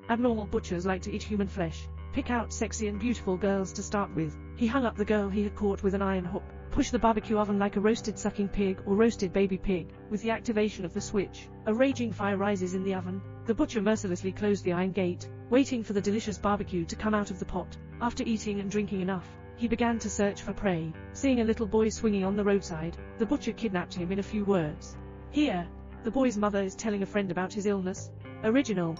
Abnormal butchers like to eat human flesh. Pick out sexy and beautiful girls to start with. He hung up the girl he had caught with an iron hook. Push the barbecue oven like a roasted sucking pig or roasted baby pig. With the activation of the switch, a raging fire rises in the oven. The butcher mercilessly closed the iron gate, waiting for the delicious barbecue to come out of the pot. After eating and drinking enough, he began to search for prey. Seeing a little boy swinging on the roadside, the butcher kidnapped him in a few words. Here, the boy's mother is telling a friend about his illness. Original.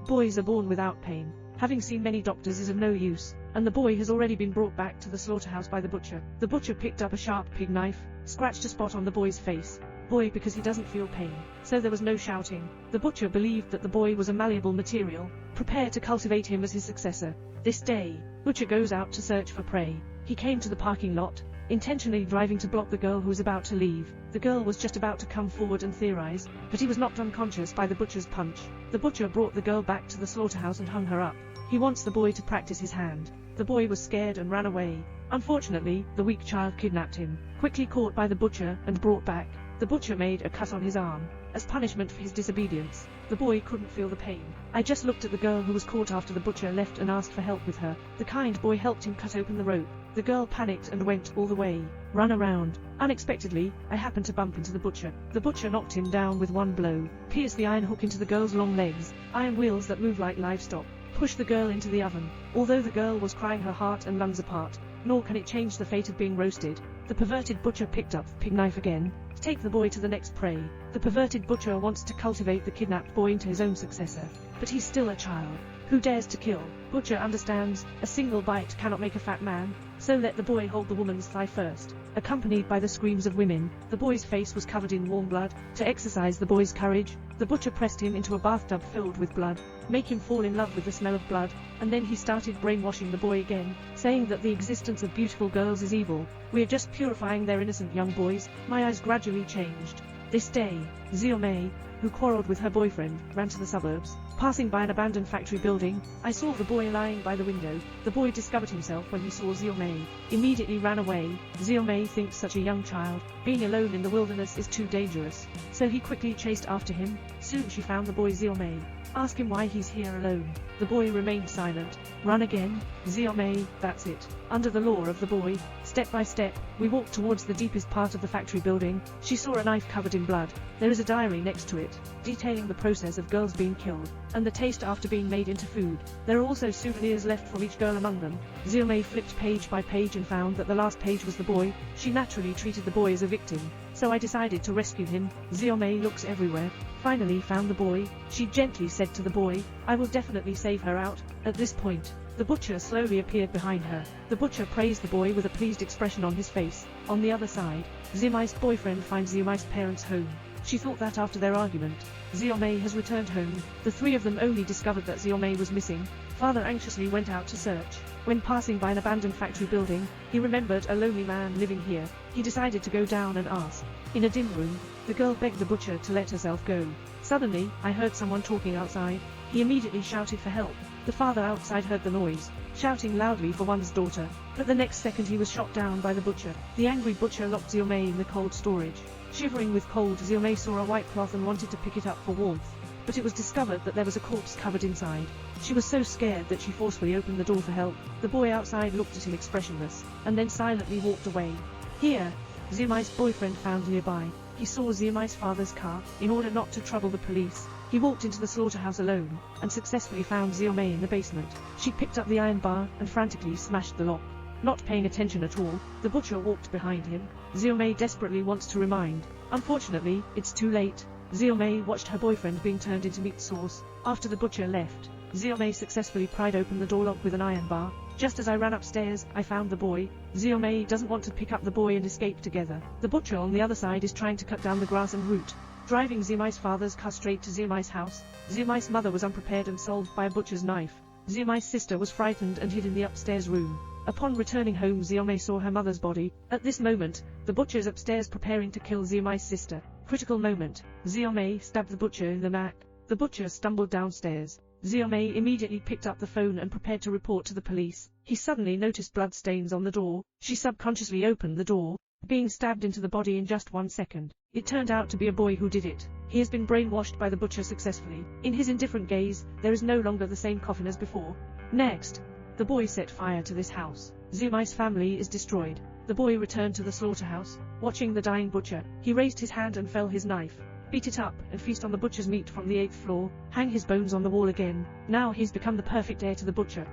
Boys are born without pain. Having seen many doctors is of no use, and the boy has already been brought back to the slaughterhouse by the butcher. The butcher picked up a sharp pig knife, scratched a spot on the boy's face. Boy because he doesn't feel pain, so there was no shouting. The butcher believed that the boy was a malleable material, prepared to cultivate him as his successor. This day, butcher goes out to search for prey. He came to the parking lot, intentionally driving to block the girl who was about to leave. The girl was just about to come forward and theorize, but he was knocked unconscious by the butcher's punch. The butcher brought the girl back to the slaughterhouse and hung her up. He wants the boy to practice his hand. The boy was scared and ran away. Unfortunately, the weak child kidnapped him. Quickly caught by the butcher and brought back, the butcher made a cut on his arm, as punishment for his disobedience. The boy couldn't feel the pain. I just looked at the girl who was caught after the butcher left and asked for help with her. The kind boy helped him cut open the rope. The girl panicked and went all the way. Run around. Unexpectedly, I happened to bump into the butcher. The butcher knocked him down with one blow, pierced the iron hook into the girl's long legs, iron wheels that move like livestock, pushed the girl into the oven. Although the girl was crying her heart and lungs apart, nor can it change the fate of being roasted, the perverted butcher picked up the pig knife again, to take the boy to the next prey. The perverted butcher wants to cultivate the kidnapped boy into his own successor, but he's still a child. Who dares to kill? Butcher understands, a single bite cannot make a fat man, so let the boy hold the woman's thigh first. Accompanied by the screams of women, the boy's face was covered in warm blood. To exercise the boy's courage, the butcher pressed him into a bathtub filled with blood, make him fall in love with the smell of blood, and then he started brainwashing the boy again, saying that the existence of beautiful girls is evil. We are just purifying their innocent young boys. My eyes gradually changed. This day, Xiao Mei, who quarreled with her boyfriend, ran to the suburbs. Passing by an abandoned factory building, I saw the boy lying by the window. The boy discovered himself when he saw Xiao Mei, immediately ran away. Xiao Mei thinks such a young child, being alone in the wilderness is too dangerous, so he quickly chased after him. Soon she found the boy Xiao Mei. Ask him why he's here alone. The boy remained silent. Run again, Xiao Mei, that's it. Under the law of the boy, step by step, we walked towards the deepest part of the factory building. She saw a knife covered in blood. There is a diary next to it, detailing the process of girls being killed, and the taste after being made into food. There are also souvenirs left from each girl among them. Xiao Mei flipped page by page and found that the last page was the boy. She naturally treated the boy as a victim, so I decided to rescue him. Xiao Mei looks everywhere. Finally found the boy. She gently said to the boy, I will definitely save her out. At this point, the butcher slowly appeared behind her. The butcher praised the boy with a pleased expression on his face. On the other side, Xiao Mei's boyfriend finds Xiao Mei's parents home. She thought that after their argument, Xiao Mei has returned home. The three of them only discovered that Xiao Mei was missing. Father anxiously went out to search. When passing by an abandoned factory building, he remembered a lonely man living here. He decided to go down and ask. In a dim room, the girl begged the butcher to let herself go. Suddenly, I heard someone talking outside. He immediately shouted for help. The father outside heard the noise, shouting loudly for one's daughter, but the next second he was shot down by the butcher. The angry butcher locked Xiao Mei in the cold storage. Shivering with cold, Xiao Mei saw a white cloth and wanted to pick it up for warmth, but it was discovered that there was a corpse covered inside. She was so scared that she forcefully opened the door for help. The boy outside looked at him expressionless, and then silently walked away. Here, Xiao Mei's boyfriend found nearby. He saw Xiao Mei's father's car. In order not to trouble the police, he walked into the slaughterhouse alone, and successfully found Xiao Mei in the basement. She picked up the iron bar and frantically smashed the lock. Not paying attention at all, the butcher walked behind him. Xiao Mei desperately wants to remind. Unfortunately, it's too late. Xiao Mei watched her boyfriend being turned into meat sauce. After the butcher left, Xiao Mei successfully pried open the door lock with an iron bar. Just as I ran upstairs, I found the boy. Xiao Mei doesn't want to pick up the boy and escape together. The butcher on the other side is trying to cut down the grass and root, driving Xiao Mei's father's car straight to Xiao Mei's house. Xiao Mei's mother was unprepared and solved by a butcher's knife. Xiao Mei's sister was frightened and hid in the upstairs room. Upon returning home, Xiao Mei saw her mother's body. At this moment, the butcher is upstairs preparing to kill Xiao Mei's sister. Critical moment. Xiao Mei stabbed the butcher in the neck. The butcher stumbled downstairs. Xiao Mei immediately picked up the phone and prepared to report to the police. He suddenly noticed blood stains on the door. She subconsciously opened the door, being stabbed into the body in just 1 second. It turned out to be a boy who did it. He has been brainwashed by the butcher successfully. In his indifferent gaze, there is no longer the same coffin as before. Next, the boy set fire to this house. Zumai's family is destroyed. The boy returned to the slaughterhouse. Watching the dying butcher, he raised his hand and fell his knife. Beat it up and feast on the butcher's meat from the 8th floor. Hang his bones on the wall again. Now he's become the perfect heir to the butcher.